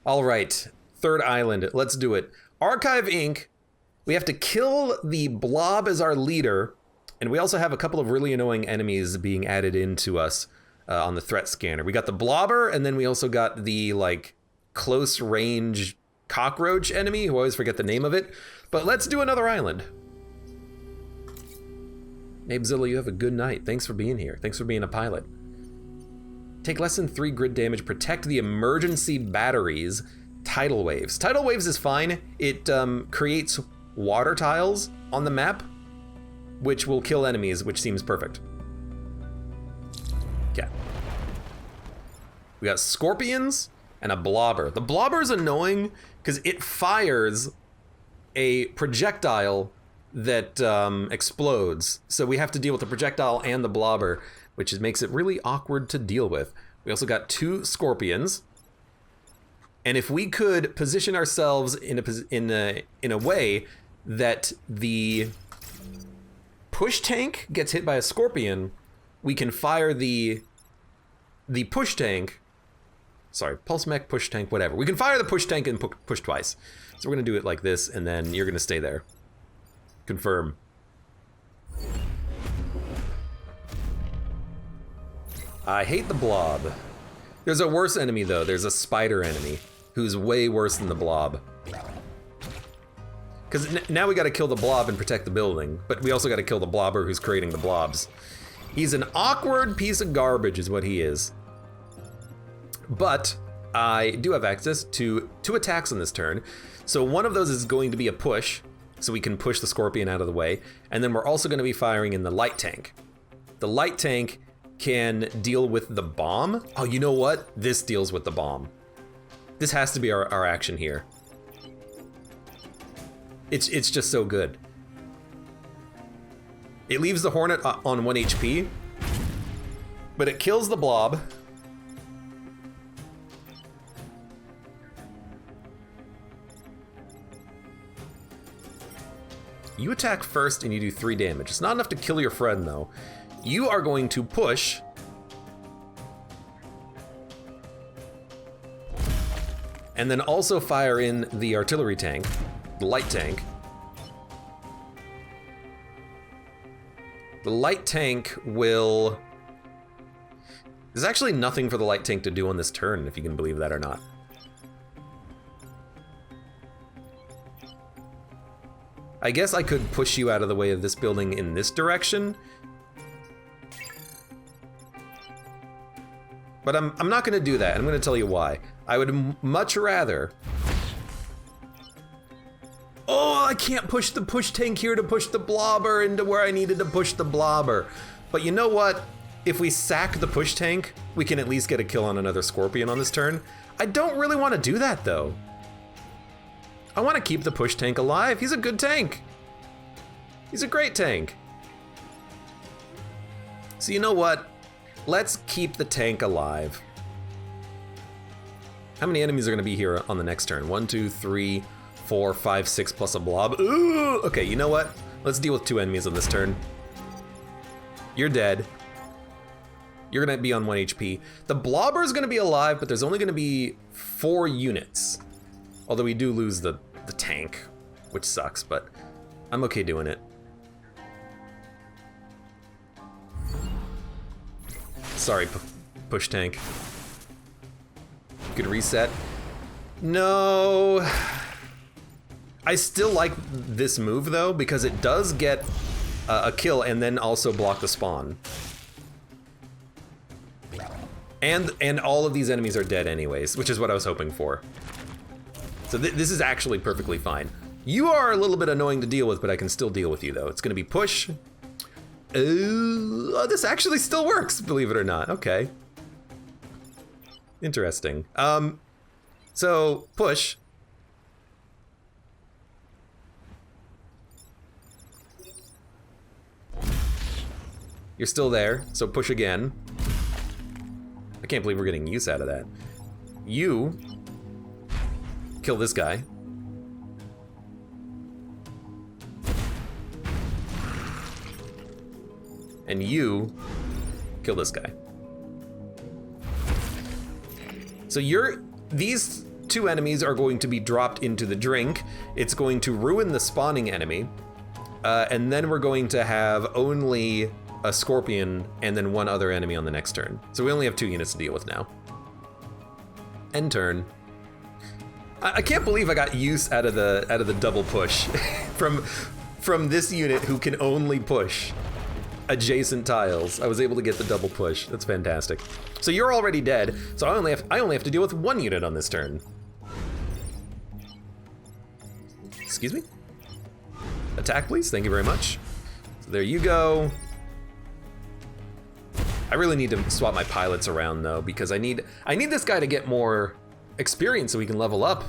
All right, third island. Let's do it. Archive Inc. We have to kill the blob as our leader, and we also have a couple of really annoying enemies being added into us on the threat scanner. We got the blobber, and then we also got the like close range cockroach enemy, who I always forget the name of it. But let's do another island. Abezilla, you have a good night. Thanks for being here. Thanks for being a pilot. Take less than 3 grid damage. Protect the emergency batteries. Tidal waves. Tidal waves is fine. It creates water tiles on the map, which will kill enemies, which seems perfect. Yeah. We got scorpions and a blobber. The blobber is annoying because it fires a projectile that explodes. So we have to deal with the projectile and the blobber, which makes it really awkward to deal with. We also got 2 scorpions. And if we could position ourselves in a way that the push tank gets hit by a scorpion, we can fire the push tank. Sorry, pulse mech, push tank, whatever. We can fire the push tank and push twice. So we're gonna do it like this, and then you're gonna stay there. Confirm. I hate the blob. There's a worse enemy though. There's a spider enemy who's way worse than the blob. Because now we gotta kill the blob and protect the building, but we also gotta kill the blobber who's creating the blobs. He's an awkward piece of garbage is what he is. But I do have access to 2 attacks on this turn. So one of those is going to be a push, so we can push the scorpion out of the way. And then we're also gonna be firing in the light tank. The light tank can deal with the bomb. Oh, you know what? This deals with the bomb. This has to be our action here. It's just so good. It leaves the Hornet on 1 HP, but it kills the blob. You attack first and you do 3 damage. It's not enough to kill your friend though. You are going to push. And then also fire in the artillery tank, the light tank. The light tank will... There's actually nothing for the light tank to do on this turn, if you can believe that or not. I guess I could push you out of the way of this building in this direction. But I'm not gonna do that. I'm gonna tell you why. I would much rather... Oh, I can't push the push tank here to push the blobber into where I needed to push the blobber. But you know what? If we sack the push tank, we can at least get a kill on another scorpion on this turn. I don't really want to do that though. I want to keep the push tank alive. He's a good tank. He's a great tank. So you know what? Let's keep the tank alive. How many enemies are gonna be here on the next turn? 1, 2, 3, 4, 5, 6 plus a blob. Ooh, okay, you know what? Let's deal with 2 enemies on this turn. You're dead. You're gonna be on 1 HP. The blobber is gonna be alive, but there's only gonna be 4 units. Although we do lose the tank, which sucks, but I'm okay doing it. Sorry, push tank. Good reset. No. I still like this move though, because it does get a kill and then also block the spawn. And all of these enemies are dead anyways, which is what I was hoping for. So this is actually perfectly fine. You are a little bit annoying to deal with, but I can still deal with you though. It's gonna be push. Oh, this actually still works, believe it or not. Okay. Interesting. So push. You're still there, so push again. I can't believe we're getting use out of that. You kill this guy. And you kill this guy. So these 2 enemies are going to be dropped into the drink. It's going to ruin the spawning enemy. And then we're going to have only a scorpion and then 1 other enemy on the next turn. So we only have 2 units to deal with now. End turn. I can't believe I got use out of the double push from this unit who can only push adjacent tiles. I was able to get the double push. That's fantastic. So you're already dead. So I only have to deal with 1 unit on this turn. Excuse me? Attack, please. Thank you very much. So there you go. I really need to swap my pilots around though, because I need this guy to get more experience so we can level up.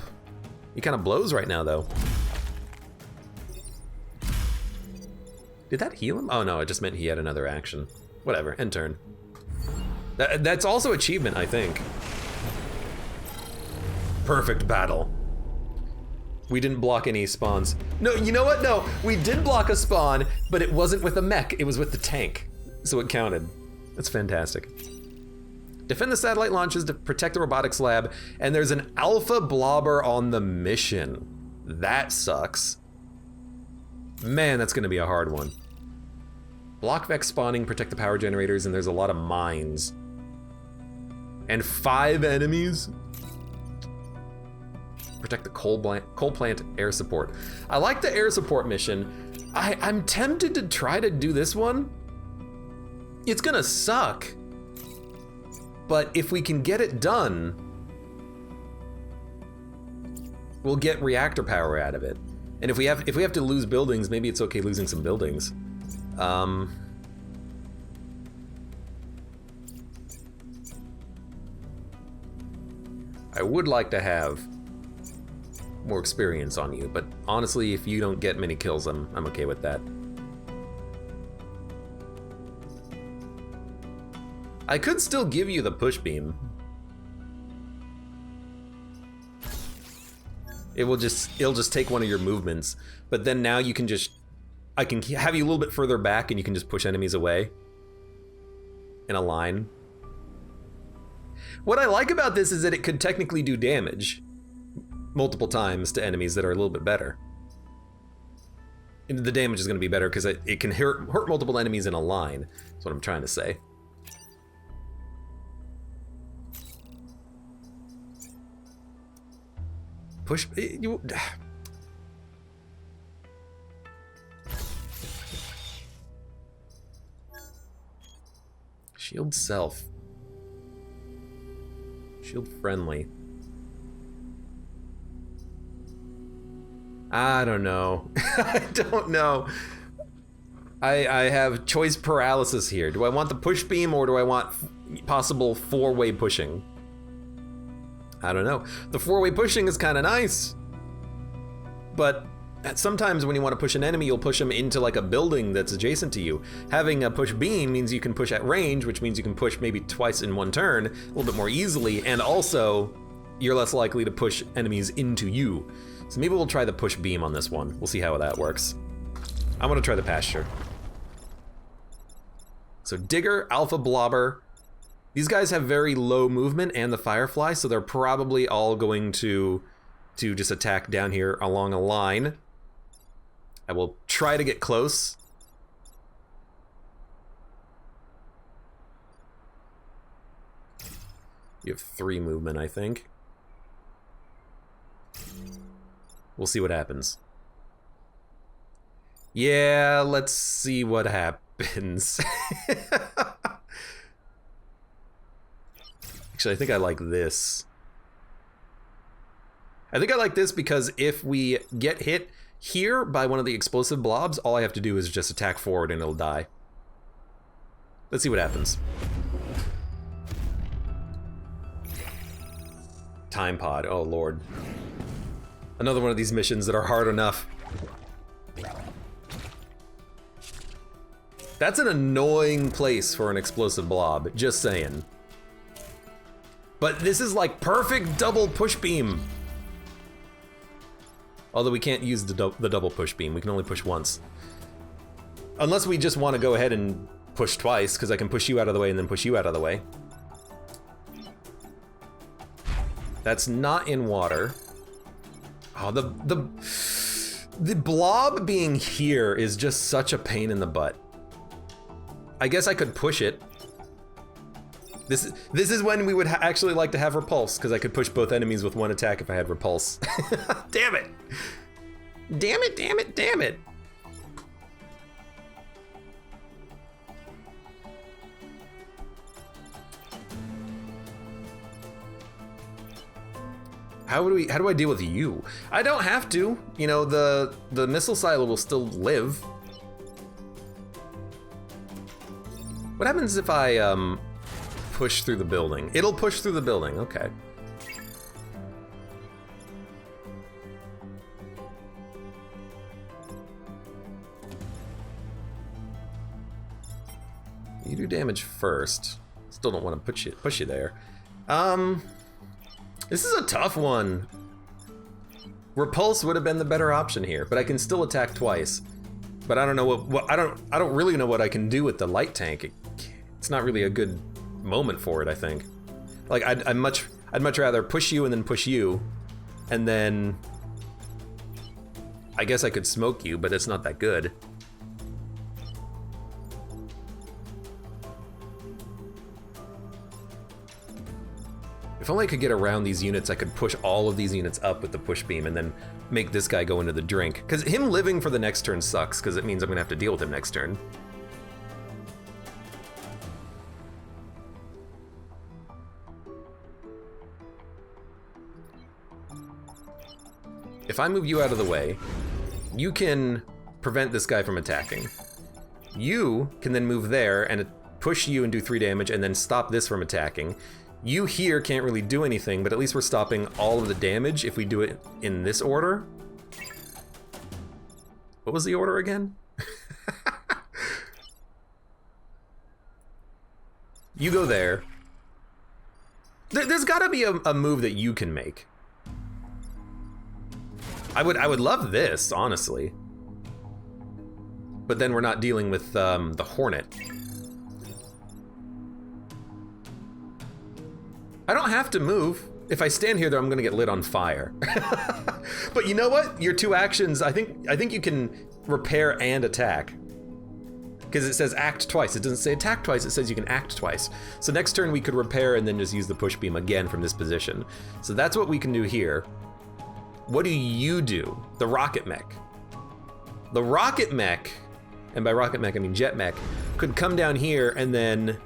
He kind of blows right now though. Did that heal him? Oh no, it just meant he had another action. Whatever, end turn. That's also achievement, I think. Perfect battle. We didn't block any spawns. No, you know what? No, we did block a spawn, but it wasn't with a mech, it was with the tank. So it counted. That's fantastic. Defend the satellite launches to protect the robotics lab, and there's an alpha blobber on the mission. That sucks. Man, that's gonna be a hard one. Block Vex spawning, protect the power generators, and there's a lot of mines. And 5 enemies? Protect the coal plant air support. I like the air support mission. I'm tempted to try to do this one. It's gonna suck. But if we can get it done, we'll get reactor power out of it. And if we have to lose buildings, maybe it's okay losing some buildings. I would like to have more experience on you, but honestly, if you don't get many kills, I'm okay with that. I could still give you the push beam. It'll just take one of your movements, but then now you can I can have you a little bit further back and you can just push enemies away in a line. What I like about this is that it could technically do damage multiple times to enemies that are a little bit better. And the damage is going to be better because it can hurt multiple enemies in a line. That's what I'm trying to say. Push you. Shield self. Shield friendly. I don't know. I don't know. I have choice paralysis here. Do I want the push beam or do I want possible 4-way pushing? I don't know. The 4-way pushing is kind of nice, but sometimes when you want to push an enemy, you'll push them into like a building that's adjacent to you. Having a push beam means you can push at range, which means you can push maybe twice in one turn, a little bit more easily, and also you're less likely to push enemies into you. So maybe we'll try the push beam on this one. We'll see how that works. I want to try the pasture. So Digger, Alpha Blobber. These guys have very low movement and the Firefly, so they're probably all going to just attack down here along a line. I will try to get close. You have 3 movement, I think. We'll see what happens. Yeah, let's see what happens. Actually, I think I like this. I think I like this because if we get hit here by one of the explosive blobs, all I have to do is just attack forward and it'll die. Let's see what happens. Time pod, oh lord. Another one of these missions that are hard enough. That's an annoying place for an explosive blob, just saying. But this is like perfect double push beam. Although we can't use the double push beam, we can only push once. Unless we just want to go ahead and push twice, because I can push you out of the way and then push you out of the way. That's not in water. Oh, the blob being here is just such a pain in the butt. I guess I could push it. This is when we would actually like to have repulse, because I could push both enemies with one attack if I had repulse. Damn it! Damn it, damn it, damn it! How do I deal with you? I don't have to. You know, the missile silo will still live. What happens if I push through the building? It'll push through the building, okay. You do damage first. Still don't want to push you there. This is a tough one. Repulse would have been the better option here, but I can still attack twice. But I don't know what I don't really know what I can do with the light tank. It's not really a good moment for it, I think. Like I'd much rather push you and then push you, and then I guess I could smoke you, but it's not that good. If only I could get around these units, I could push all of these units up with the push beam and then make this guy go into the drink. Because him living for the next turn sucks, because it means I'm gonna have to deal with him next turn. If I move you out of the way, you can prevent this guy from attacking. You can then move there and push you and do 3 damage and then stop this from attacking. You here can't really do anything, but at least we're stopping all of the damage if we do it in this order. What was the order again? You go there. There's gotta be a move that you can make. I would love this, honestly. But then we're not dealing with the Hornet. I don't have to move. If I stand here, though, I'm gonna get lit on fire. But you know what? Your 2 actions, I think you can repair and attack. Because it says act twice. It doesn't say attack twice, it says you can act twice. So next turn we could repair and then just use the push beam again from this position. So that's what we can do here. What do you do? The rocket mech. The rocket mech, and by rocket mech I mean jet mech, could come down here and then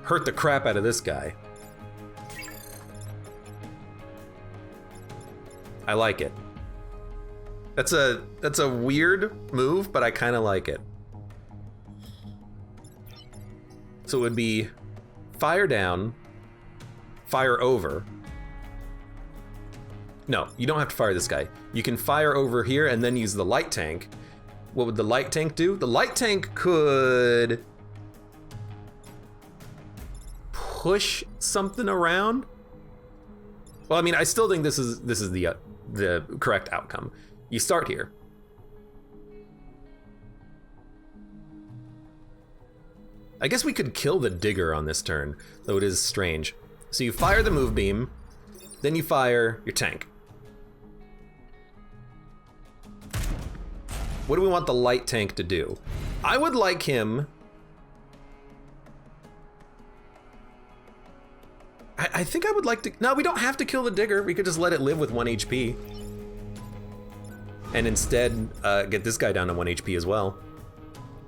hurt the crap out of this guy. I like it. That's a weird move, but I kind of like it. So it would be fire down, fire over. No, you don't have to fire this guy. You can fire over here and then use the light tank. What would the light tank do? The light tank could push something around. Well, I mean, I still think this is the correct outcome. You start here. I guess we could kill the digger on this turn, though it is strange. So you fire the move beam, then you fire your tank. What do we want the light tank to do? I would like him... I think I would like to... No, we don't have to kill the digger. We could just let it live with 1 HP. And instead get this guy down to 1 HP as well.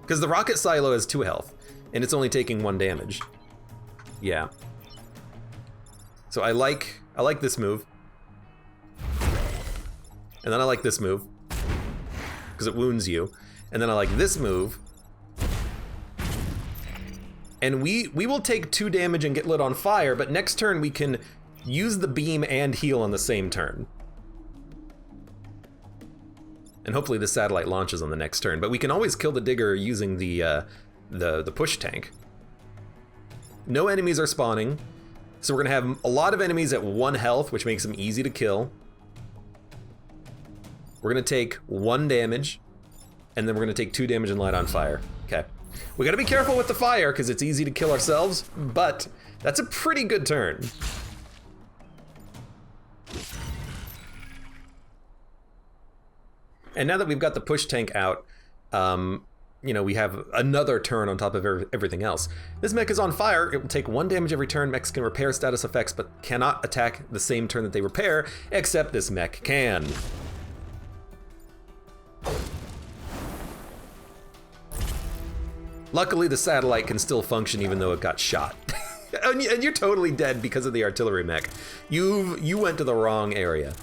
Because the rocket silo has 2 health, and it's only taking 1 damage. Yeah. So I like this move. And then I like this move, because it wounds you. And then I like this move. And we will take 2 damage and get lit on fire, but next turn we can use the beam and heal on the same turn. And hopefully the satellite launches on the next turn, but we can always kill the digger using the push tank. No enemies are spawning, so we're gonna have a lot of enemies at 1 health, which makes them easy to kill. We're gonna take 1 damage, and then we're gonna take 2 damage and light on fire. Okay. We gotta be careful with the fire, because it's easy to kill ourselves, but that's a pretty good turn. And now that we've got the push tank out, you know, we have another turn on top of everything else. This mech is on fire. It will take 1 damage every turn. Mechs can repair status effects, but cannot attack the same turn that they repair, except this mech can. Luckily, the satellite can still function even though it got shot. And you're totally dead because of the artillery mech. You went to the wrong area.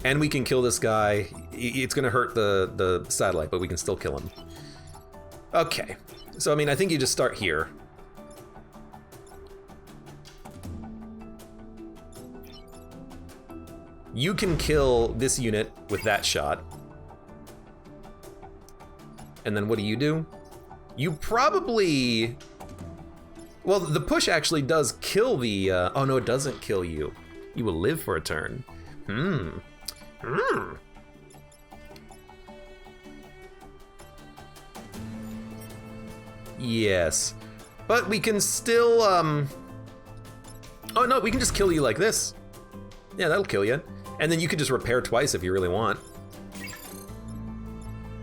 And we can kill this guy. It's gonna hurt the satellite, but we can still kill him. Okay, so I mean, I think you just start here. You can kill this unit with that shot. And then what do? You probably... Well, the push actually does kill the... oh no, it doesn't kill you. You will live for a turn. Yes. But we can still, Oh no, we can just kill you like this. Yeah, that'll kill you. And then you can just repair twice if you really want.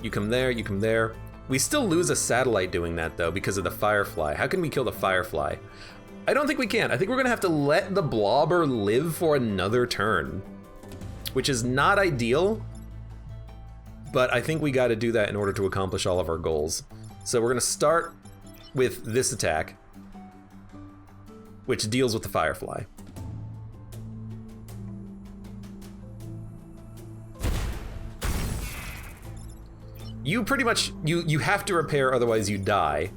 You come there, you come there. We still lose a satellite doing that though because of the Firefly. How can we kill the Firefly? I don't think we can. I think we're gonna have to let the Blobber live for another turn, which is not ideal, but I think we gotta do that in order to accomplish all of our goals. So we're gonna start with this attack, which deals with the Firefly. You pretty much, you have to repair, otherwise you die.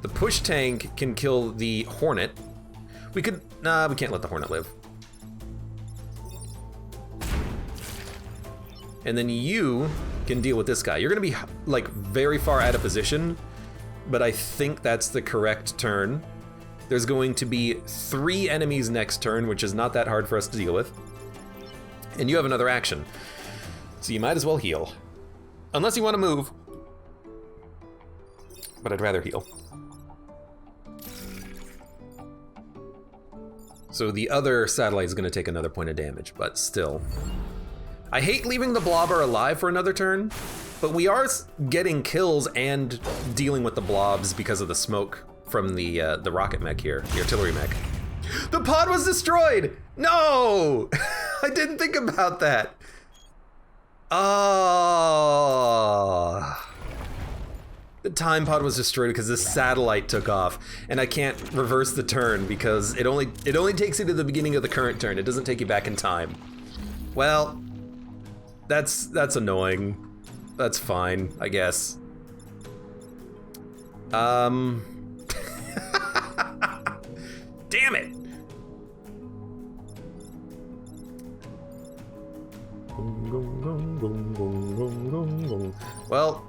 The push tank can kill the Hornet. We could, nah, we can't let the Hornet live. And then you can deal with this guy. You're gonna be like very far out of position, but I think that's the correct turn. There's going to be 3 enemies next turn, which is not that hard for us to deal with. And you have another action. So you might as well heal. Unless you want to move. But I'd rather heal. So the other satellite is going to take another point of damage, but still. I hate leaving the Blobber alive for another turn, but we are getting kills and dealing with the blobs because of the smoke from the rocket mech here, the artillery mech. The pod was destroyed! No! I didn't think about that. Oh. The time pod was destroyed because the satellite took off, and I can't reverse the turn because it only takes you to the beginning of the current turn. It doesn't take you back in time. Well, that's annoying. That's fine, I guess. Damn it! Well,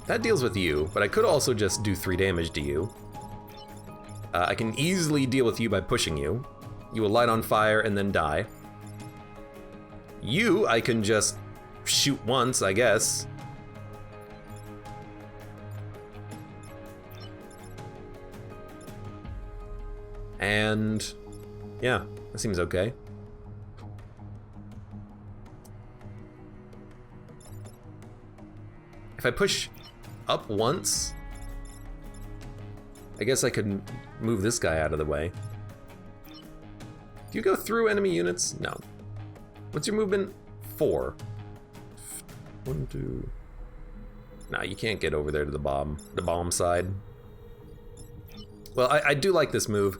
that deals with you, but I could also just do 3 damage to you. I can easily deal with you by pushing you. You will light on fire and then die. You, I can just shoot once, I guess. And yeah, that seems okay. If I push up once, I guess I could move this guy out of the way. Do you go through enemy units? No. What's your movement? 4. 1, 2. Nah, you can't get over there to the bomb side. Well, I do like this move.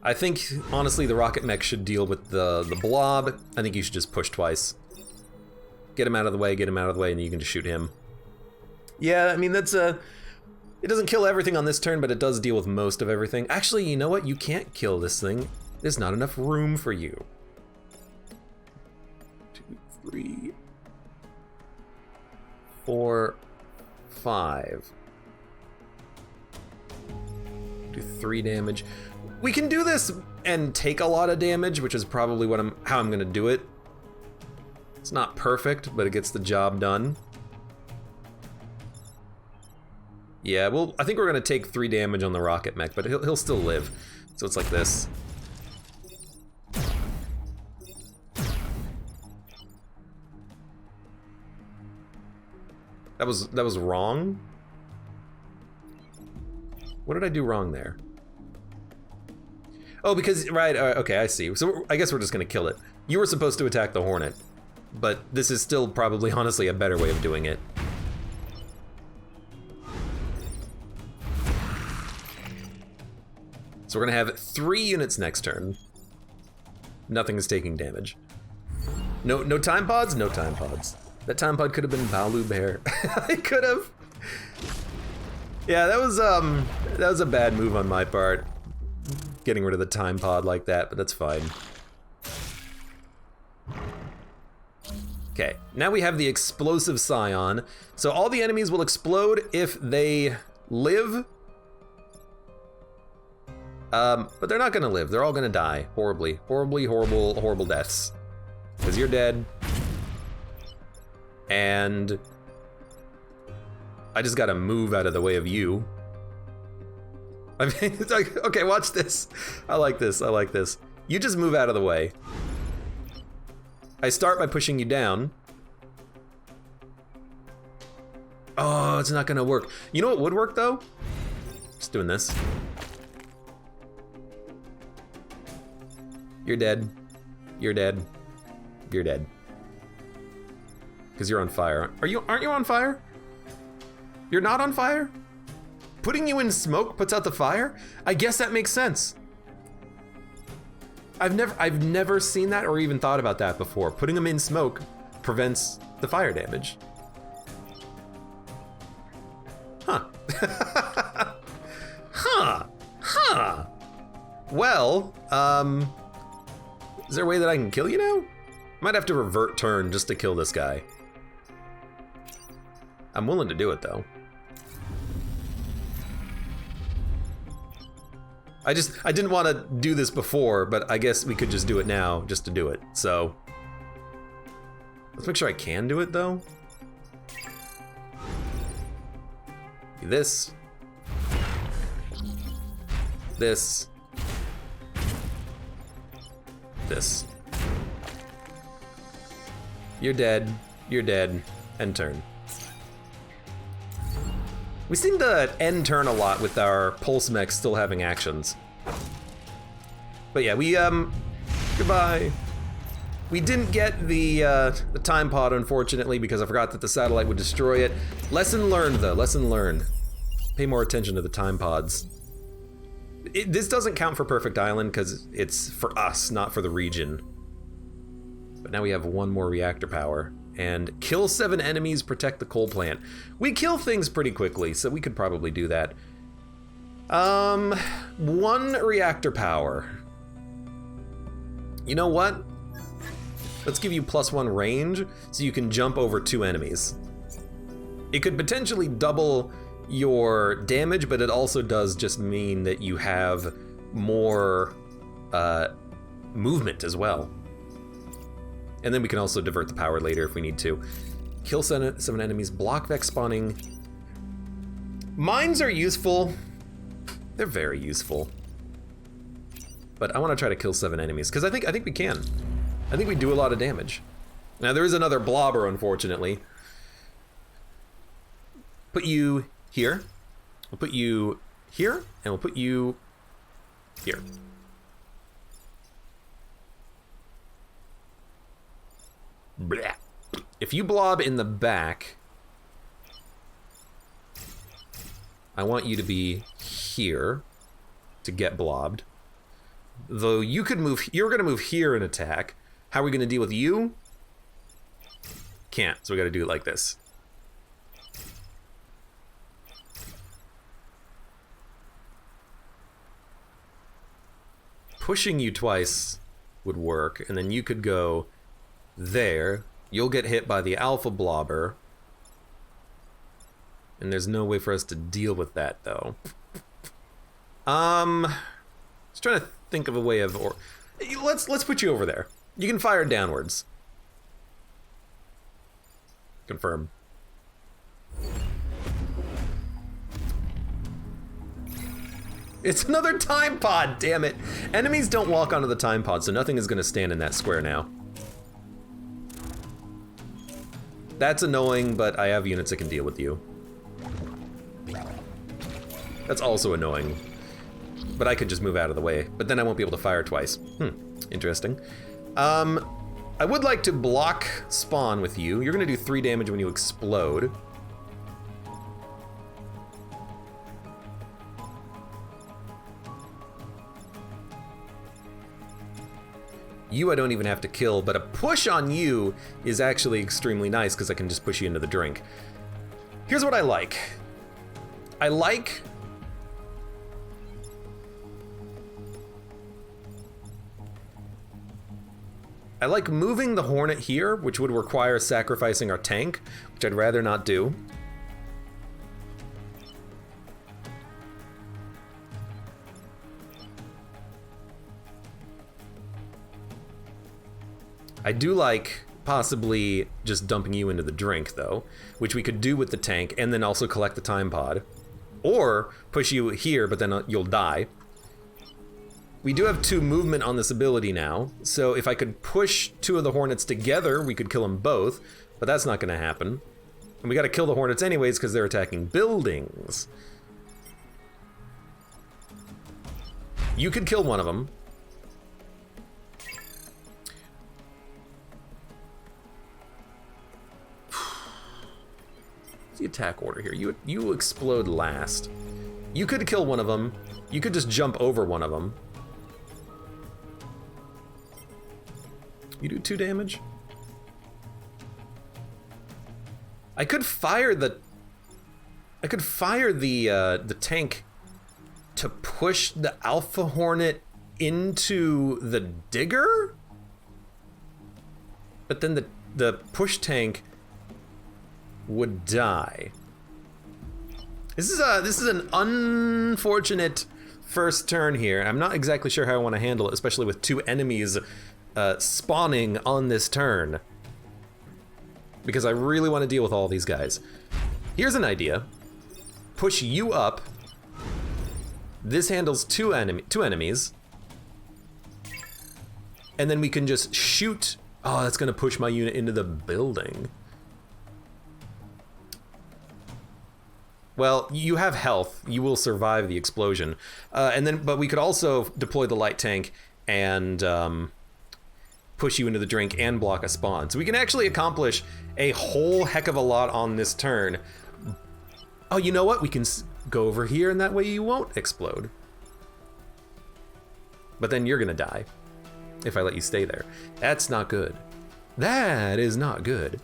I think, honestly, the rocket mech should deal with the blob. I think you should just push twice. Get him out of the way, and then you can just shoot him. Yeah, I mean, that's it doesn't kill everything on this turn, but it does deal with most of everything. Actually, you know what? You can't kill this thing. There's not enough room for you. 2, 3, 4, 5. Do 3 damage. We can do this and take a lot of damage, which is probably how I'm gonna do it. It's not perfect, but it gets the job done. Yeah, well, I think we're gonna take 3 damage on the rocket mech, but he'll still live. So it's like this. That was wrong. What did I do wrong there? Oh, because, right, okay, I see. So I guess we're just gonna kill it. You were supposed to attack the Hornet, but this is still probably, honestly, a better way of doing it. So we're gonna have 3 units next turn. Nothing is taking damage. No time pods? No time pods. That time pod could have been Balu Bear. It could have. Yeah, that was a bad move on my part. Getting rid of the time pod like that, but that's fine. Okay, now we have the explosive scion. So all the enemies will explode if they live. But they're not gonna live. They're all gonna die horribly. Horribly, horrible deaths. Because you're dead. And I just gotta move out of the way of you. I mean, it's like, okay, watch this. I like this, I like this. You just move out of the way. I start by pushing you down. Oh, it's not gonna work. You know what would work though? Just doing this. You're dead. You're dead. You're dead. Because you're on fire. Aren't you on fire? You're not on fire? Putting you in smoke puts out the fire? I guess that makes sense. I've never seen that or even thought about that before. Putting them in smoke prevents the fire damage. Huh. Huh. Well, is there a way that I can kill you now? Might have to revert turn just to kill this guy. I'm willing to do it though. I didn't want to do this before, but I guess we could just do it now just to do it. So let's make sure I can do it though. This. This. This. You're dead. You're dead. End turn. We seem to end turn a lot with our pulse mechs still having actions. But yeah, we goodbye. We didn't get the time pod, unfortunately, because I forgot that the satellite would destroy it. Lesson learned, though. Lesson learned. Pay more attention to the time pods. This doesn't count for Perfect Island because it's for us, not for the region. But now we have 1 more reactor power. And kill 7 enemies, protect the coal plant. We kill things pretty quickly, so we could probably do that. 1 reactor power. You know what? Let's give you +1 range, so you can jump over 2 enemies. It could potentially double your damage, but it also does just mean that you have more movement as well. And then we can also divert the power later if we need to. Kill 7 enemies, block Vex spawning. Mines are useful. They're very useful. But I want to try to kill 7 enemies, because I think we can. I think we do a lot of damage. Now there is another blobber, unfortunately. Put you here. We'll put you here, and we'll put you here. Blah. If you blob in the back, I want you to be here to get blobbed. Though you could move, you're gonna move here and attack. How are we gonna deal with you? Can't, so we gotta do it like this. Pushing you twice would work, and then you could go there. You'll get hit by the alpha blobber. And there's no way for us to deal with that, though. Just trying to think of a way of, or let's put you over there. You can fire downwards. Confirm. It's another time pod, damn it. Enemies don't walk onto the time pod, so nothing is gonna stand in that square now. That's annoying, but I have units that can deal with you. That's also annoying. But I could just move out of the way. But then I won't be able to fire twice. Interesting. I would like to block spawn with you. You're gonna do 3 damage when you explode. You I don't even have to kill, but a push on you is actually extremely nice because I can just push you into the drink. Here's what I like. I like moving the Hornet here, which would require sacrificing our tank, which I'd rather not do. I do like possibly just dumping you into the drink, though, which we could do with the tank and then also collect the time pod. Or push you here, but then you'll die. We do have 2 movement on this ability now, so if I could push 2 of the Hornets together, we could kill them both, but that's not gonna happen. And we gotta kill the Hornets anyways because they're attacking buildings. You could kill one of them. What's the attack order here? You explode last. You could kill one of them. You could just jump over one of them. You do 2 damage? I could fire the tank to push the Alpha Hornet into the digger? But then the push tank would die. This is an unfortunate first turn here. I'm not exactly sure how I want to handle it, especially with 2 enemies spawning on this turn, because I really want to deal with all these guys. Here's an idea. Push you up. This handles 2 enemies. And then we can just shoot. Oh, that's gonna push my unit into the building. Well, you have health. You will survive the explosion. But we could also deploy the light tank and push you into the drink and block a spawn. So we can actually accomplish a whole heck of a lot on this turn. Oh, you know what? We can go over here and that way you won't explode. But then you're gonna die if I let you stay there. That's not good. That is not good.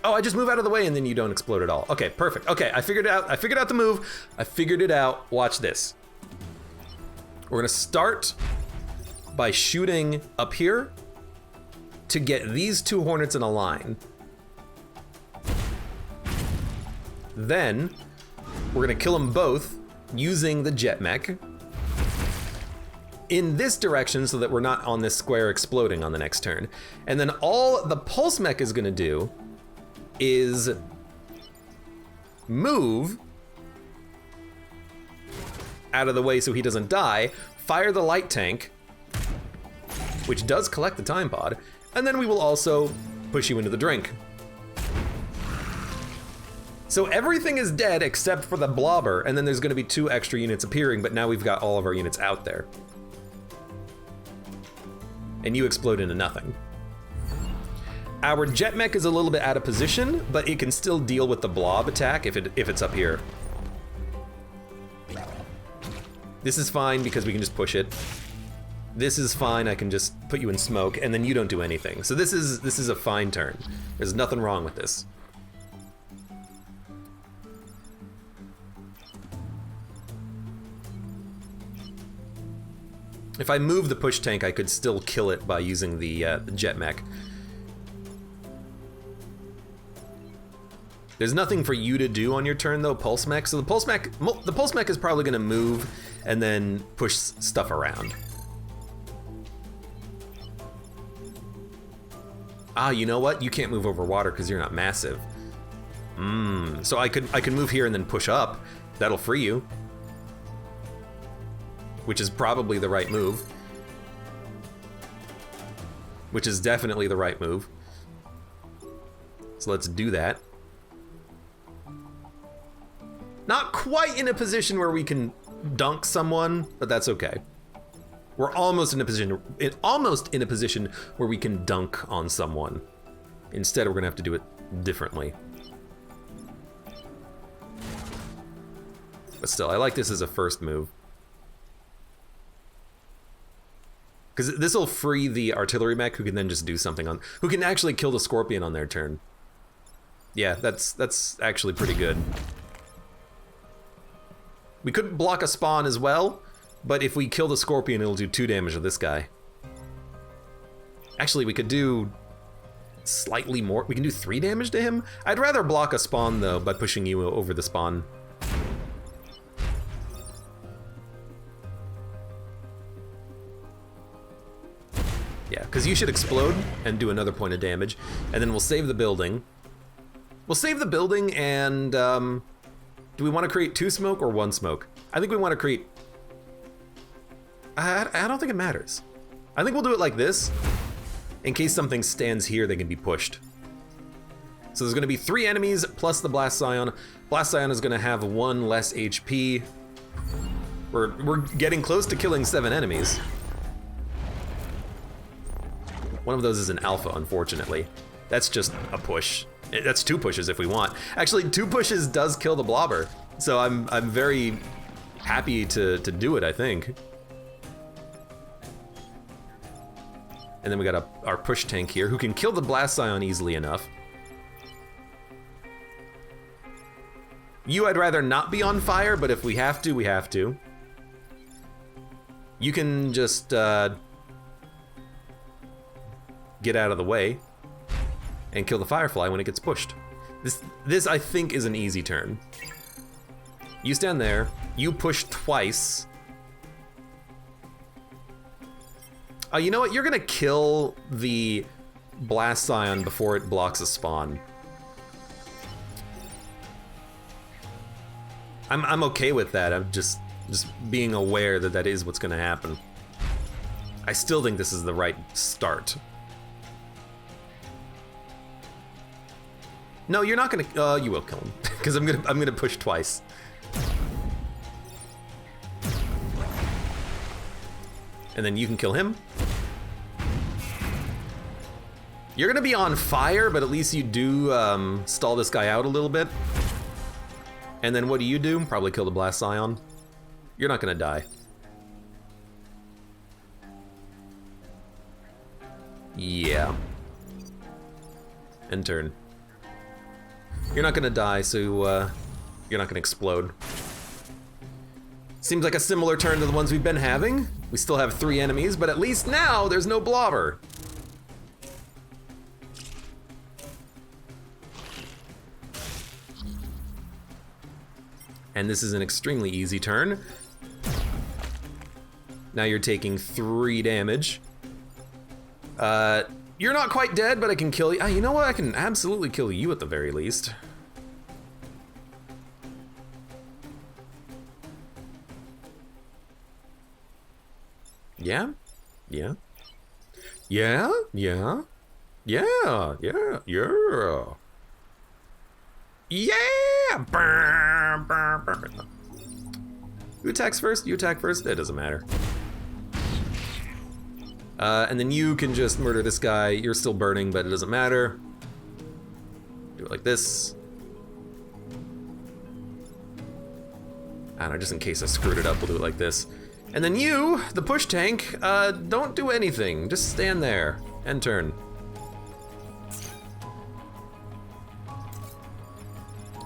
Oh, I just move out of the way and then you don't explode at all. Okay, perfect. Okay, I figured it out. I figured out the move. I figured it out. Watch this. We're gonna start by shooting up here to get these 2 Hornets in a line. Then we're gonna kill them both using the jet mech in this direction so that we're not on this square exploding on the next turn. And then all the pulse mech is gonna do is move out of the way so he doesn't die, fire the light tank, which does collect the time pod, and then we will also push you into the drink. So everything is dead except for the blobber, and then there's gonna be 2 extra units appearing, but now we've got all of our units out there. And you explode into nothing. Our jet mech is a little bit out of position, but it can still deal with the blob attack if it's up here. This is fine because we can just push it. This is fine, I can just put you in smoke, and then you don't do anything. So this is a fine turn. There's nothing wrong with this. If I move the push tank, I could still kill it by using the jet mech. There's nothing for you to do on your turn though, pulse mech. So the pulse mech is probably gonna move and then push stuff around. Ah, you know what? You can't move over water because you're not massive. So I could move here and then push up. That'll free you. Which is probably the right move. Which is definitely the right move. So let's do that. Not quite in a position where we can dunk someone, but that's okay. We're almost in a position where we can dunk on someone. Instead, we're gonna have to do it differently. But still, I like this as a first move. Because this will free the artillery mech who can then just do something on, who can actually kill the scorpion on their turn. Yeah, that's actually pretty good. We could block a spawn as well, but if we kill the scorpion, it'll do 2 damage to this guy. Actually, we could do slightly more. We can do 3 damage to him. I'd rather block a spawn though by pushing you over the spawn. Yeah, because you should explode and do another point of damage, and then we'll save the building. We'll save the building and do we want to create 2 smoke or 1 smoke? I think we want to create... I don't think it matters. I think we'll do it like this. In case something stands here, they can be pushed. So there's going to be 3 enemies plus the Blast Scion. Blast Scion is going to have 1 less HP. We're getting close to killing 7 enemies. One of those is an alpha, unfortunately. That's just a push. That's 2 pushes if we want. Actually, 2 pushes does kill the blobber. So I'm very happy to do it, I think. And then we got our push tank here who can kill the Blast Scion easily enough. You, I'd rather not be on fire, but if we have to, we have to. You can just get out of the way and kill the Firefly when it gets pushed. This I think is an easy turn. You stand there, you push twice. You know what, you're gonna kill the Blast Scion before it blocks a spawn. I'm okay with that. I'm just being aware that that is what's gonna happen. I still think this is the right start. No, you're not gonna. You will kill him because I'm gonna push twice. And then you can kill him. You're gonna be on fire, but at least you do stall this guy out a little bit. And then what do? Probably kill the Blast Scion. You're not gonna die. Yeah. End turn. You're not gonna die, so you're not gonna explode. Seems like a similar turn to the ones we've been having. We still have 3 enemies, but at least now there's no blobber. And this is an extremely easy turn. Now you're taking 3 damage. You're not quite dead, but I can kill you. You know what? I can absolutely kill you at the very least. Yeah? Yeah? Yeah? Yeah? Yeah? Yeah? Yeah? Yeah! Who attacks first? You attack first? It doesn't matter. And then you can just murder this guy. You're still burning, but it doesn't matter. Do it like this. I don't know, just in case I screwed it up, we'll do it like this. And then you, the push tank, don't do anything. Just stand there. End turn.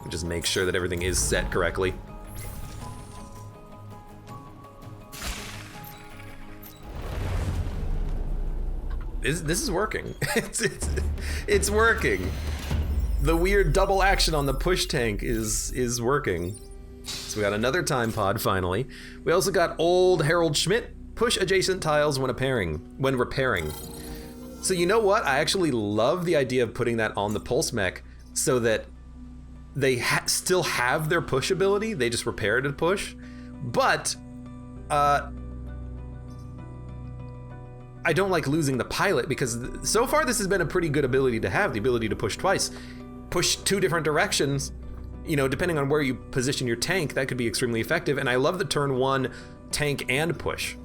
Just make sure that everything is set correctly. This is working. It's working. The weird double action on the push tank is working. So we got another time pod finally. We also got old Harold Schmidt. Push adjacent tiles when repairing. So you know what? I actually love the idea of putting that on the pulse mech so that they still have their push ability. They just repair to push, but I don't like losing the pilot because so far this has been a pretty good ability to have, the ability to push twice. push 2 different directions, you know, depending on where you position your tank, that could be extremely effective. And I love the turn 1 tank and push.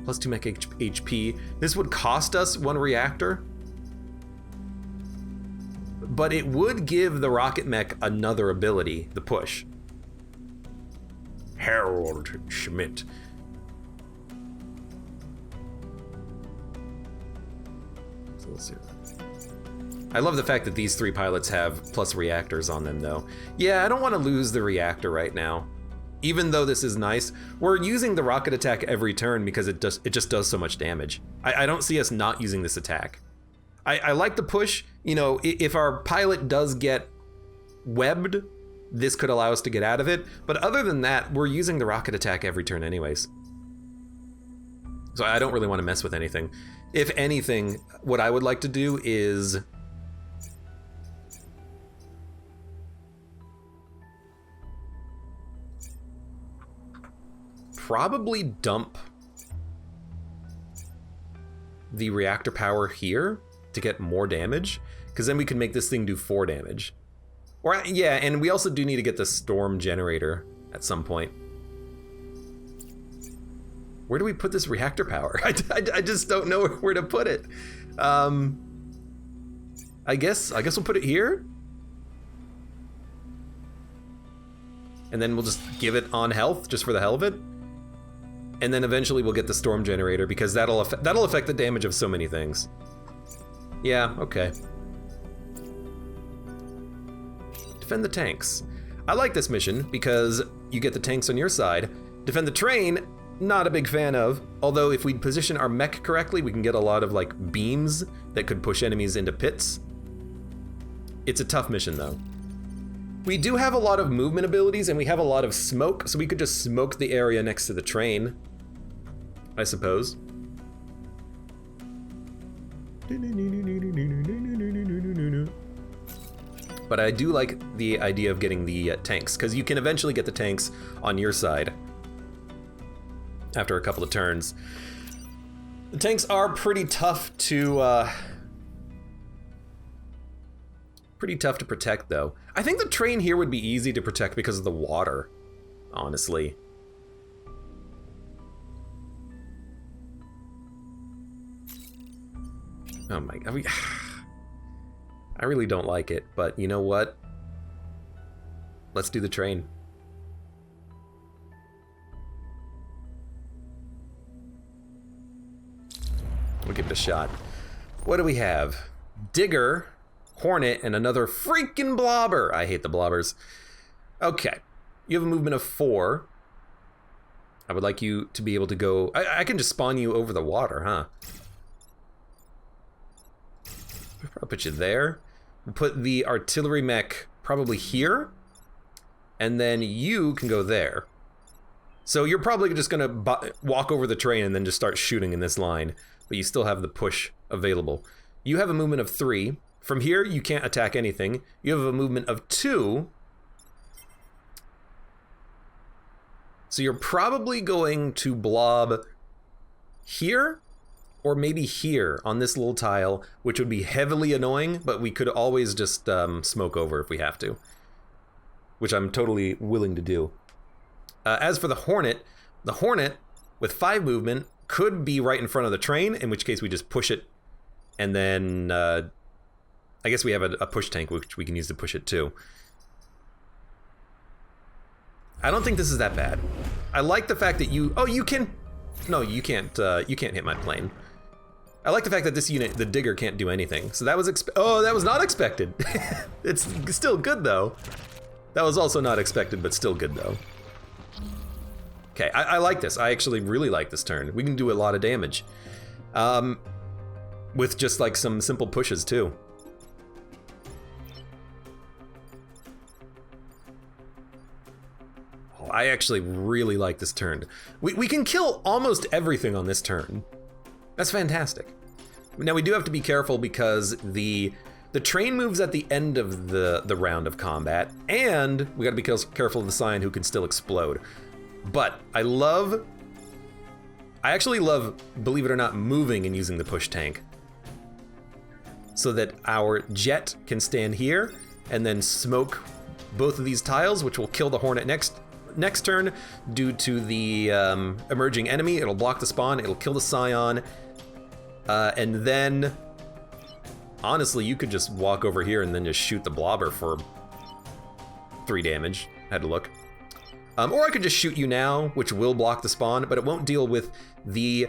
Plus 2 mech HP. This would cost us 1 reactor, but it would give the rocket mech another ability, the push. Harold Schmidt. So let's see. I love the fact that these 3 pilots have plus reactors on them, though. Yeah, I don't want to lose the reactor right now. Even though this is nice, we're using the rocket attack every turn because it just does so much damage. I don't see us not using this attack. I like the push. You know, if our pilot does get webbed, this could allow us to get out of it. But other than that, we're using the rocket attack every turn anyways. So I don't really want to mess with anything. If anything, what I would like to do is probably dump the reactor power here to get more damage, because then we can make this thing do 4 damage. Or yeah, and we also do need to get the storm generator at some point. Where do we put this reactor power? I just don't know where to put it. I guess we'll put it here. And then we'll just give it on health just for the hell of it. And then eventually we'll get the storm generator, because that'll affect the damage of so many things. Yeah, okay. Defend the tanks. I like this mission because you get the tanks on your side. Defend the train, not a big fan of. Although if we position our mech correctly, we can get a lot of like beams that could push enemies into pits. It's a tough mission though. We do have a lot of movement abilities and we have a lot of smoke, so we could just smoke the area next to the train, I suppose. But I do like the idea of getting the tanks, because you can eventually get the tanks on your side after a couple of turns. The tanks are pretty tough to protect, though. I think the train here would be easy to protect because of the water, honestly. Oh my god. I really don't like it, but you know what? Let's do the train. We'll give it a shot. What do we have? Digger, Hornet, and another freaking blobber. I hate the blobbers. Okay, you have a movement of 4. I would like you to be able to go... I can just spawn you over the water, huh? I'll put you there. We'll put the artillery mech probably here, and then you can go there. So you're probably just gonna walk over the train and then just start shooting in this line, but you still have the push available. You have a movement of 3. From here, you can't attack anything. You have a movement of 2. So you're probably going to blob here, or maybe here on this little tile, which would be heavily annoying, but we could always just smoke over if we have to, which I'm totally willing to do. As for the Hornet with 5 movement could be right in front of the train, in which case we just push it, and then I guess we have a push tank which we can use to push it too. I don't think this is that bad. I like the fact that you can... No, you can't hit my plane. I like the fact that this unit, the Digger, can't do anything. So that was that was not expected. It's still good though. That was also not expected, but still good though. Okay, I like this. I actually really like this turn. We can do a lot of damage. With just like some simple pushes too. Oh, I actually really like this turn. We can kill almost everything on this turn. That's fantastic. Now we do have to be careful because the train moves at the end of the round of combat, and we gotta be careful of the Scion, who can still explode. But I actually love, believe it or not, moving and using the push tank. so that our jet can stand here and then smoke both of these tiles, which will kill the Hornet next turn due to the emerging enemy. It'll block the spawn, it'll kill the Scion, and then honestly, you could just walk over here and then just shoot the Blobber for 3 damage. Had to look. Or I could just shoot you now, which will block the spawn, but it won't deal with the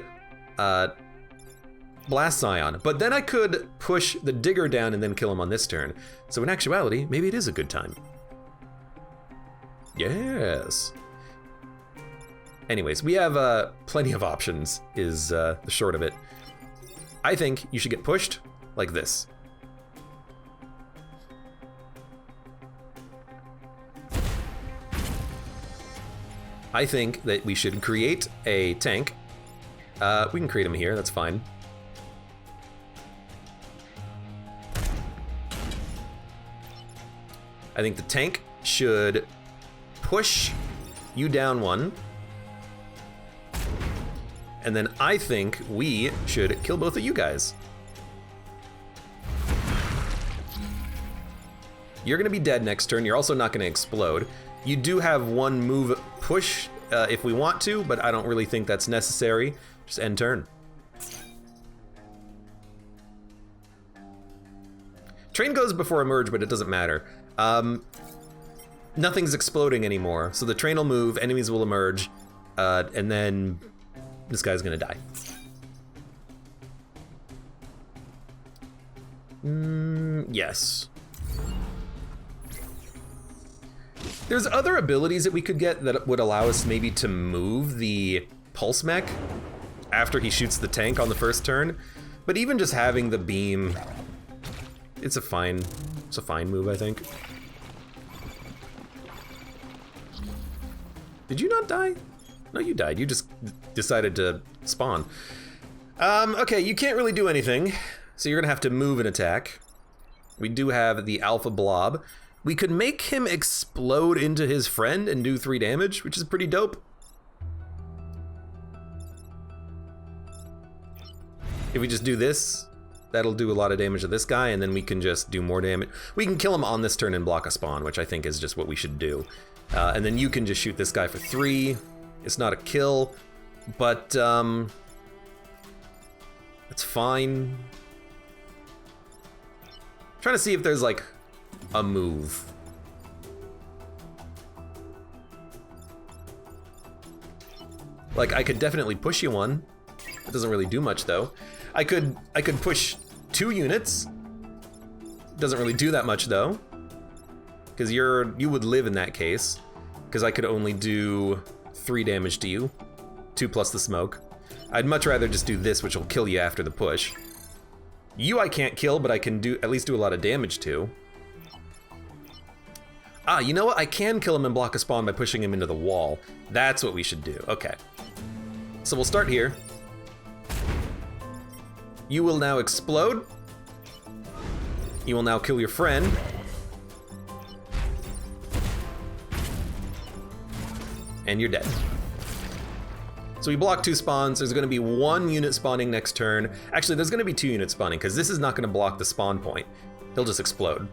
Blast Scion. But then I could push the Digger down and then kill him on this turn. So in actuality, maybe it is a good time. Yes. Anyways, we have plenty of options, is the short of it. I think you should get pushed like this. I think that we should create a tank. We can create him here, that's fine. I think the tank should push you down 1. And then I think we should kill both of you guys. You're gonna be dead next turn. You're also not gonna explode. You do have 1 move push if we want to, but I don't really think that's necessary. Just end turn. Train goes before emerge, but it doesn't matter. Nothing's exploding anymore, so the train will move, enemies will emerge, and then this guy's gonna die. Yes. There's other abilities that we could get that would allow us maybe to move the pulse mech after he shoots the tank on the first turn, but even just having the beam, it's a fine move, I think. Did you not die? No, you died. You just decided to spawn. Okay, you can't really do anything, so you're gonna have to move and attack. We do have the Alpha Blob. We could make him explode into his friend and do 3 damage, which is pretty dope. If we just do this, that'll do a lot of damage to this guy, and then we can just do more damage. We can kill him on this turn and block a spawn, which I think is just what we should do. And then you can just shoot this guy for 3. It's not a kill, but it's fine. I'm trying to see if there's like a move. Like, I could definitely push you 1. It doesn't really do much though. I could push 2 units. Doesn't really do that much though, because you would live in that case, because I could only do 3 damage to you, 2 plus the smoke. I'd much rather just do this, which will kill you after the push. You I can't kill, but I can at least do a lot of damage to. Ah, you know what? I can kill him and block a spawn by pushing him into the wall. That's what we should do. Okay. So we'll start here. You will now explode. You will now kill your friend. And you're dead. So we block 2 spawns. There's gonna be 1 unit spawning next turn. Actually, there's gonna be 2 units spawning, because this is not gonna block the spawn point. He'll just explode.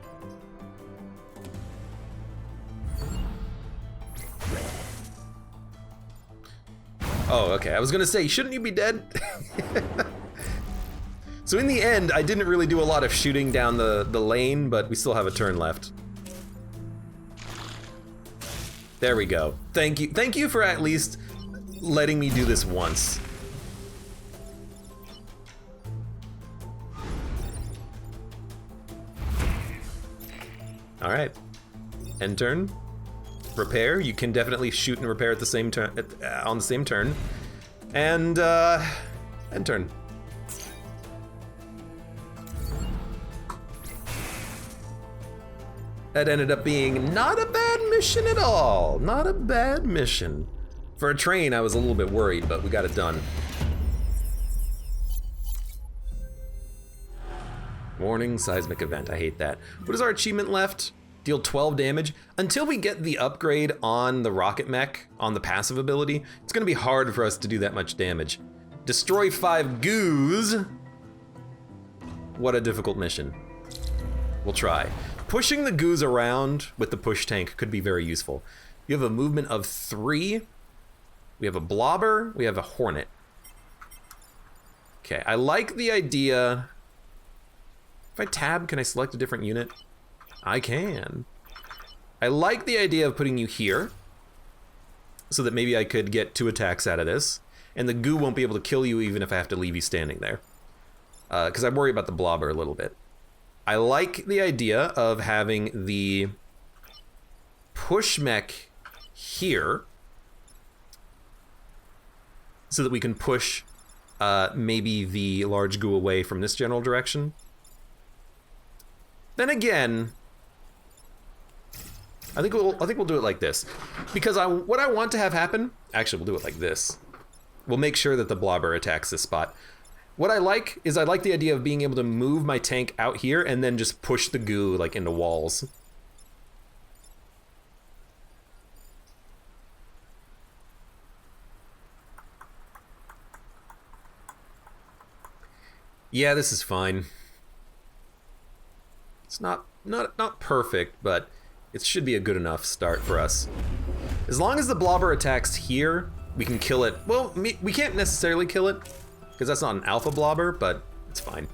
Oh, okay. I was gonna say, shouldn't you be dead? So in the end, I didn't really do a lot of shooting down the lane, but we still have a turn left. There we go. Thank you. Thank you for at least letting me do this once. All right. End turn. Repair. You can definitely shoot and repair at the same turn, on the same turn. And end turn. That ended up being not a bad mission at all. Not a bad mission. For a train, I was a little bit worried, but we got it done. Warning, seismic event. I hate that. What is our achievement left? Deal 12 damage. Until we get the upgrade on the rocket mech, on the passive ability, it's gonna be hard for us to do that much damage. Destroy 5 goos. What a difficult mission. We'll try. Pushing the goos around with the push tank could be very useful. You have a movement of 3. We have a blobber. We have a hornet. Okay, I like the idea. If I tab, can I select a different unit? I can. I like the idea of putting you here so that maybe I could get 2 attacks out of this, and the goo won't be able to kill you even if I have to leave you standing there. Because I worry about the blobber a little bit. I like the idea of having the push mech here so that we can push maybe the large goo away from this general direction. Then again, I think we'll do it like this, because what I want to have happen. Actually, we'll do it like this. We'll make sure that the blobber attacks this spot. What I like is I like the idea of being able to move my tank out here and then just push the goo like into walls. Yeah, this is fine. It's not perfect, but it should be a good enough start for us. As long as the blobber attacks here, we can kill it. Well, we can't necessarily kill it, because that's not an alpha blobber, but it's fine.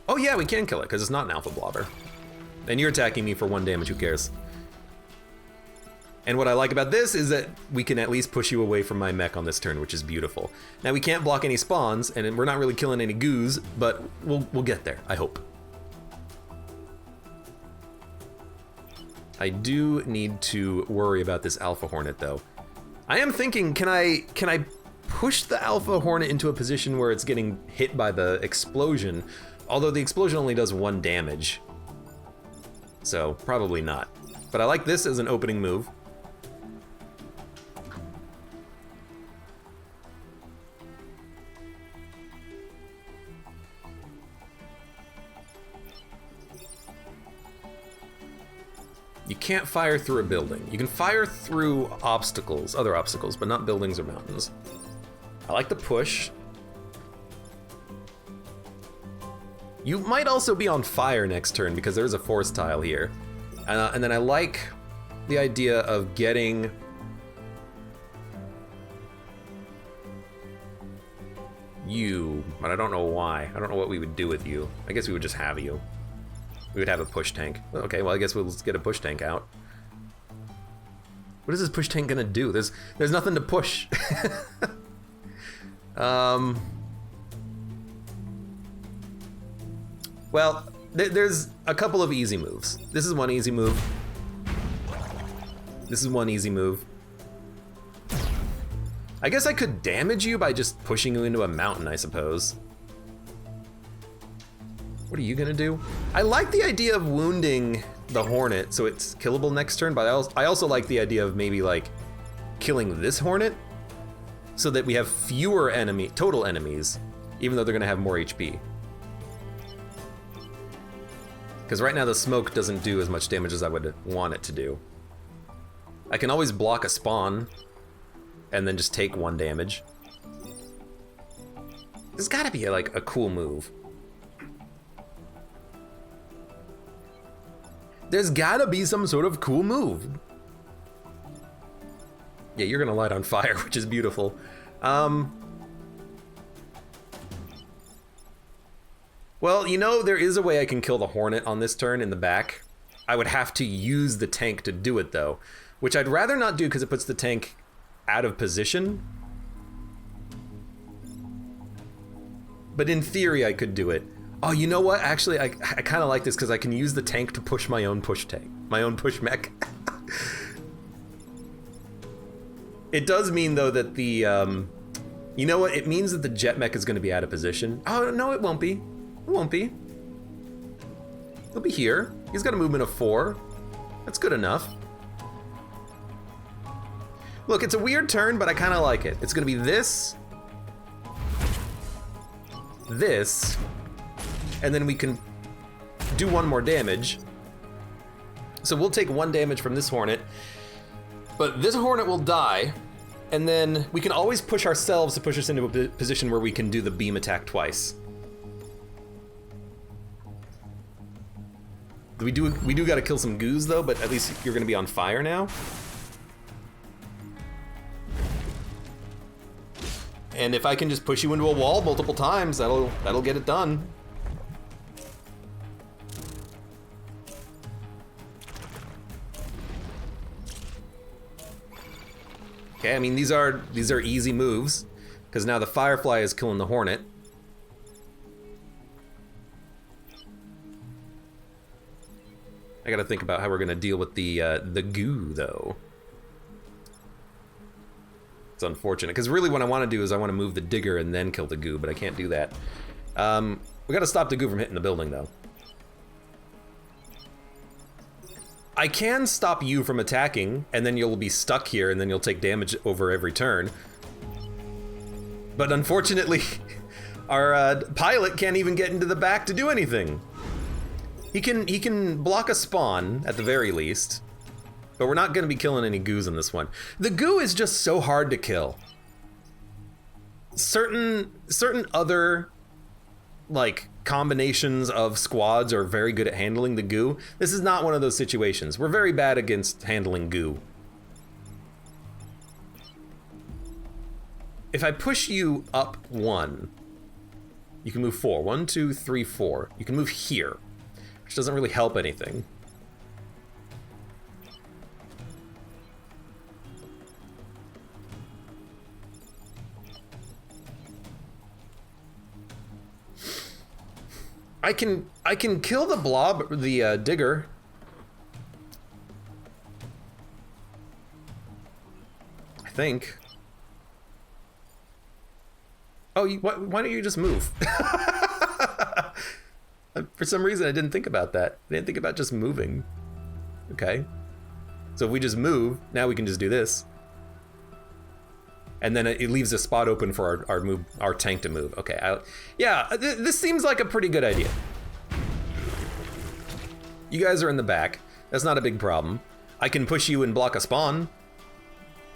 Oh yeah, we can kill it, because it's not an alpha blobber. And you're attacking me for 1 damage, who cares? And what I like about this is that we can at least push you away from my mech on this turn, which is beautiful. Now we can't block any spawns, and we're not really killing any goos, but we'll get there, I hope. I do need to worry about this Alpha Hornet, though. I am thinking, can I push the Alpha Hornet into a position where it's getting hit by the explosion? Although the explosion only does 1 damage. So, probably not. But I like this as an opening move. You can't fire through a building. You can fire through obstacles, other obstacles, but not buildings or mountains. I like the push. You might also be on fire next turn because there's a force tile here. And then I like the idea of getting you, but I don't know why. I don't know what we would do with you. I guess we would just have you. We would have a push tank. Okay, well I guess we'll just get a push tank out. What is this push tank gonna do? There's nothing to push. Well, there's a couple of easy moves. This is one easy move. This is one easy move. I guess I could damage you by just pushing you into a mountain, I suppose. What are you gonna do? I like the idea of wounding the Hornet so it's killable next turn, but I also like the idea of maybe like killing this Hornet so that we have fewer total enemies, even though they're gonna have more HP. Because right now the smoke doesn't do as much damage as I would want it to do. I can always block a spawn and then just take 1 damage. There's gotta be like a cool move. There's gotta be some sort of cool move. Yeah, you're gonna light on fire, which is beautiful. Well, you know, there is a way I can kill the Hornet on this turn in the back. I would have to use the tank to do it, though, which I'd rather not do because it puts the tank out of position. But in theory, I could do it. Oh, you know what? Actually, I kind of like this because I can use the tank to push my own push tank, my own push mech. It does mean, though, that the, you know what? It means that the jet mech is going to be out of position. Oh, no, it won't be. It won't be. He'll be here. He's got a movement of 4. That's good enough. Look, it's a weird turn, but I kind of like it. It's going to be this, and then we can do 1 more damage. So we'll take 1 damage from this Hornet, but this Hornet will die, And then we can always push ourselves to push us into a position where we can do the beam attack twice. We do gotta kill some goos though, but at least you're gonna be on fire now. And if I can just push you into a wall multiple times, that'll get it done. Okay, I mean these are easy moves, because now the Firefly is killing the Hornet. I gotta think about how we're gonna deal with the goo though. It's unfortunate, because really what I want to do is I want to move the digger and then kill the goo, but I can't do that. We gotta stop the goo from hitting the building though. I can stop you from attacking, and then you'll be stuck here, and then you'll take damage over every turn. But unfortunately, our pilot can't even get into the back to do anything. He can block a spawn, at the very least, but we're not gonna be killing any goos in this one. The goo is just so hard to kill. Certain other, like, combinations of squads are very good at handling the goo. This is not one of those situations. We're very bad against handling goo. If I push you up 1, you can move 4. 1, 2, 3, 4. You can move here, which doesn't really help anything. I can kill the blob, the digger. I think. Oh, why don't you just move? For some reason, I didn't think about that. I didn't think about just moving. Okay. So if we just move, now we can just do this. And then it leaves a spot open for our tank to move. Okay, yeah, this seems like a pretty good idea. You guys are in the back. That's not a big problem. I can push you and block a spawn.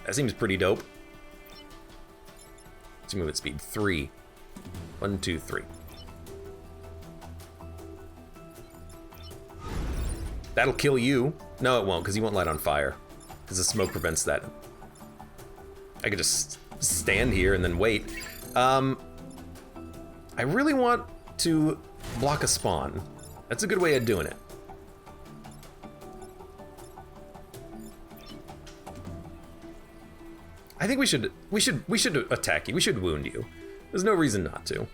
That seems pretty dope. Let's move at speed 3. 1, 2, 3. That'll kill you. No, it won't, because you won't light on fire. Because the smoke prevents that. I could just stand here and then wait. I really want to block a spawn. That's a good way of doing it. I think we should attack you. We should wound you. There's no reason not to.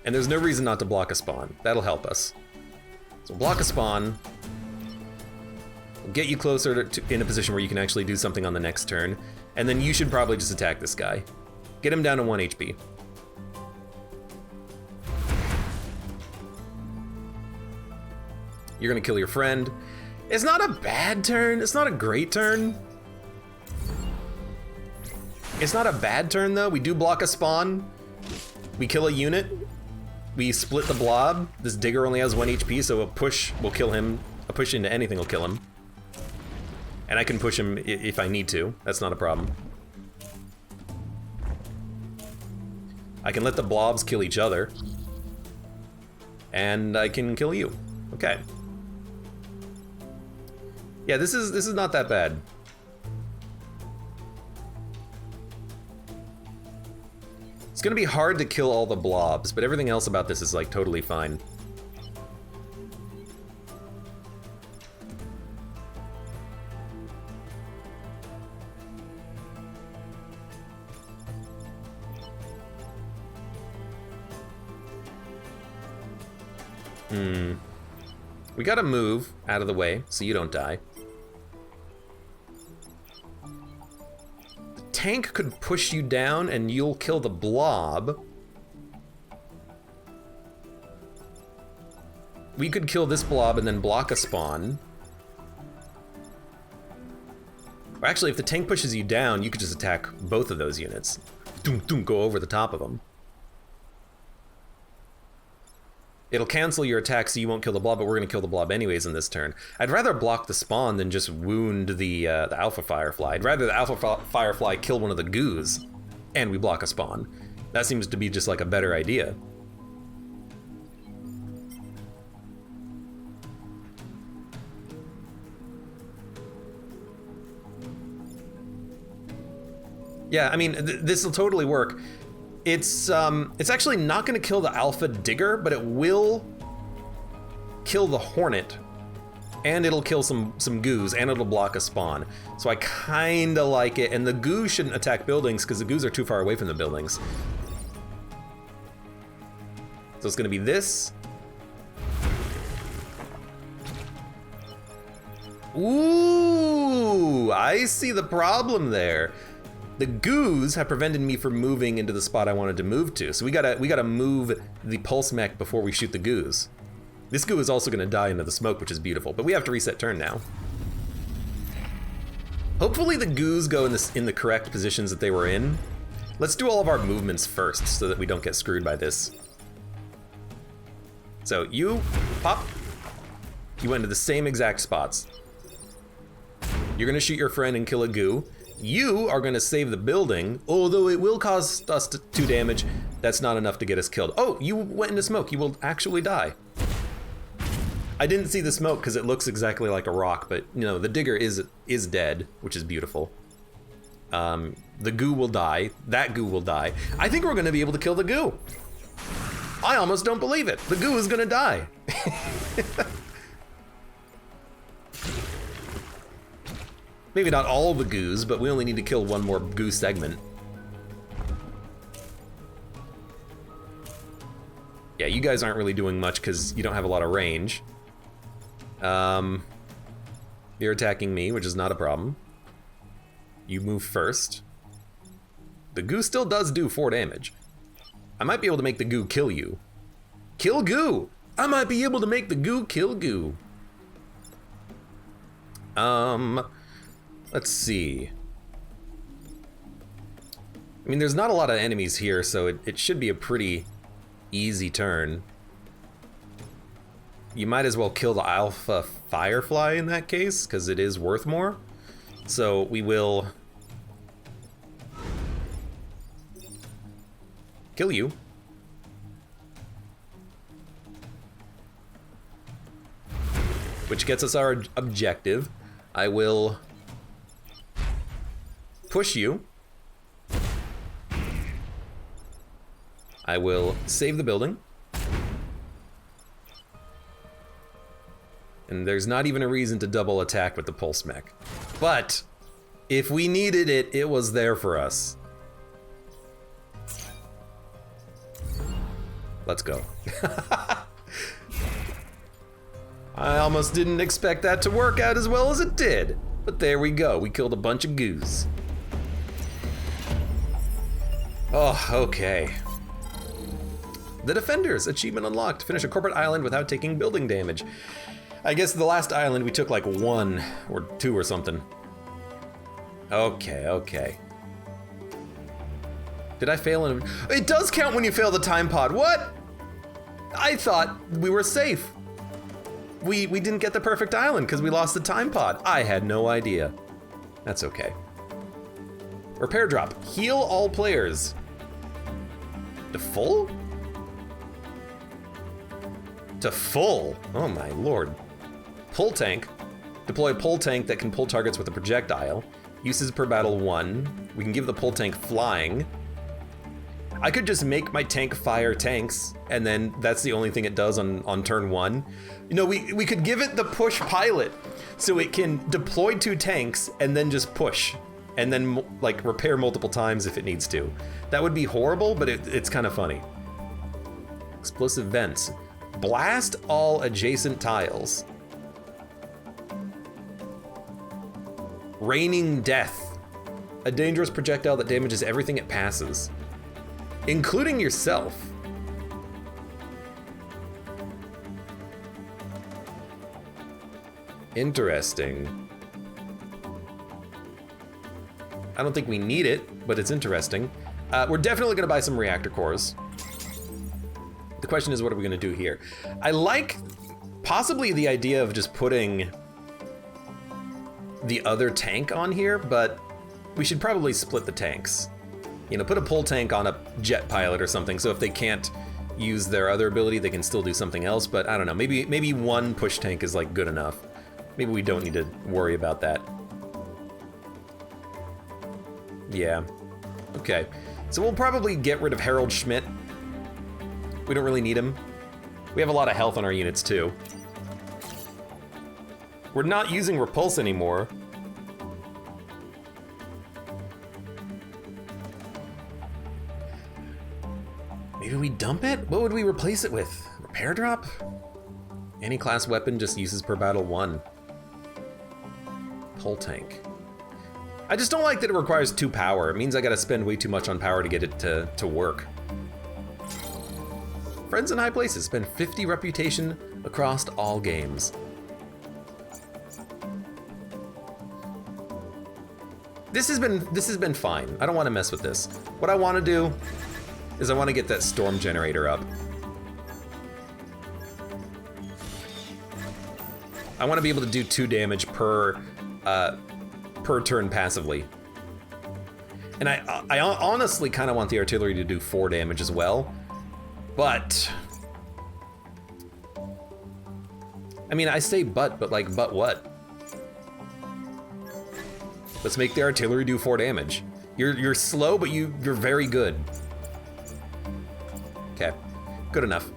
And there's no reason not to block a spawn. That'll help us. So block a spawn. We'll get you closer to in a position where you can actually do something on the next turn. And then you should probably just attack this guy. Get him down to 1 HP. You're gonna kill your friend. It's not a bad turn. It's not a great turn. It's not a bad turn though. We do block a spawn. We kill a unit. We split the blob. This digger only has 1 HP, so a push will kill him. A push into anything will kill him. And I can push him if I need to. That's not a problem. I can let the blobs kill each other. And I can kill you. Okay. Yeah, this is not that bad. It's gonna be hard to kill all the blobs, but everything else about this is like totally fine. We gotta move out of the way so you don't die. The tank could push you down and you'll kill the blob. We could kill this blob and then block a spawn. Or actually, if the tank pushes you down, you could just attack both of those units. Doom, doom, go over the top of them. It'll cancel your attack so you won't kill the blob, but we're going to kill the blob anyways in this turn. I'd rather block the spawn than just wound the alpha firefly. I'd rather the alpha firefly kill one of the goos, and we block a spawn. That seems to be just like a better idea. Yeah, I mean, this will totally work. It's actually not going to kill the alpha digger, but it will kill the hornet, and it'll kill some goos, and it'll block a spawn. So I kind of like it, and the goos shouldn't attack buildings because the goos are too far away from the buildings. So it's going to be this. Ooh, I see the problem there. The goos have prevented me from moving into the spot I wanted to move to. So we gotta move the pulse mech before we shoot the goos. This goo is also gonna die into the smoke, which is beautiful, but we have to reset turn now. Hopefully the goos go in the correct positions that they were in. Let's do all of our movements first so that we don't get screwed by this. So you pop, you went into the same exact spots. You're gonna shoot your friend and kill a goo. You are gonna save the building, although it will cost us 2 damage. That's not enough to get us killed. Oh, you went into smoke. You will actually die. I didn't see the smoke because it looks exactly like a rock, but you know, the digger is dead, which is beautiful. The goo will die. That goo will die. I think we're gonna be able to kill the goo. I almost don't believe it. The goo is gonna die. Maybe not all the goos, but we only need to kill one more goo segment. Yeah, you guys aren't really doing much because you don't have a lot of range. You're attacking me, which is not a problem. You move first. The goo still does do 4 damage. I might be able to make the goo kill you. Kill goo! I might be able to make the goo kill goo. Let's see. I mean, there's not a lot of enemies here, so it should be a pretty easy turn. You might as well kill the alpha firefly in that case, because it is worth more. So we will kill you. Which gets us our objective. I will push you. I will save the building. And there's not even a reason to double attack with the pulse mech. But if we needed it, it was there for us. Let's go. I almost didn't expect that to work out as well as it did. But there we go, we killed a bunch of goos. Oh, okay. The Defenders, achievement unlocked. Finish a corporate island without taking building damage. I guess the last island we took like 1 or 2 or something. Okay, okay. Did I fail in? It does count when you fail the time pod. What? I thought we were safe. We didn't get the perfect island because we lost the time pod. I had no idea. That's okay. Repair drop. Heal all players. To full? To full. Oh my lord. Pull tank. Deploy pull tank that can pull targets with a projectile. Uses per battle 1. We can give the pull tank flying. I could just make my tank fire tanks, and then that's the only thing it does on turn 1. You know, we could give it the push pilot, so it can deploy 2 tanks and then just push, and then like repair multiple times if it needs to. That would be horrible, but it's kind of funny. Explosive vents. Blast all adjacent tiles. Raining death. A dangerous projectile that damages everything it passes, including yourself. Interesting. I don't think we need it, but it's interesting. We're definitely gonna buy some reactor cores. The question is, what are we gonna do here? I like possibly the idea of just putting the other tank on here, but we should probably split the tanks. You know, put a pull tank on a jet pilot or something, so if they can't use their other ability, they can still do something else, but I don't know, maybe one push tank is like good enough. Maybe we don't need to worry about that. Yeah. Okay. So we'll probably get rid of Harold Schmidt. We don't really need him. We have a lot of health on our units too. We're not using Repulse anymore. Maybe we dump it? What would we replace it with? Repair drop? Any class weapon just uses per battle 1. Pull tank. I just don't like that it requires 2 power. It means I gotta spend way too much on power to get it to work. Friends in high places spend 50 reputation across all games. This has been fine. I don't want to mess with this. What I want to do is I want to get that storm generator up. I want to be able to do 2 damage per turn passively. And I honestly kind of want the artillery to do 4 damage as well. But I mean, I say but what? Let's make the artillery do 4 damage. You're slow, but you're very good. Okay, good enough.